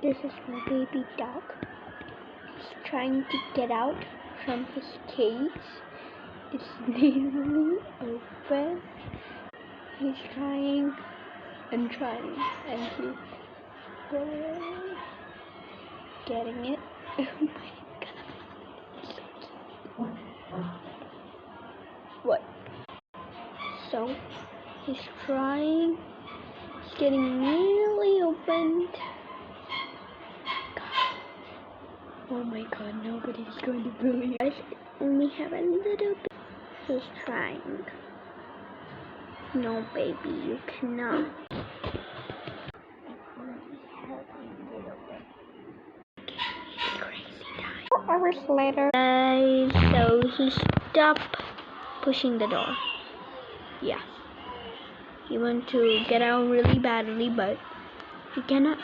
This is my baby dog. He's trying to get out from his cage. It's nearly open. He's trying and trying, and he's getting it. Oh my god. What? So, he's trying. It's getting nearly opened. Oh my god, nobody's going to believe us. Only have a little bit. He's trying. No, baby, you cannot. Only have a little bit. Crazy time. 4 hours later. So he stopped pushing the door. Yeah. He wants to get out really badly, but he cannot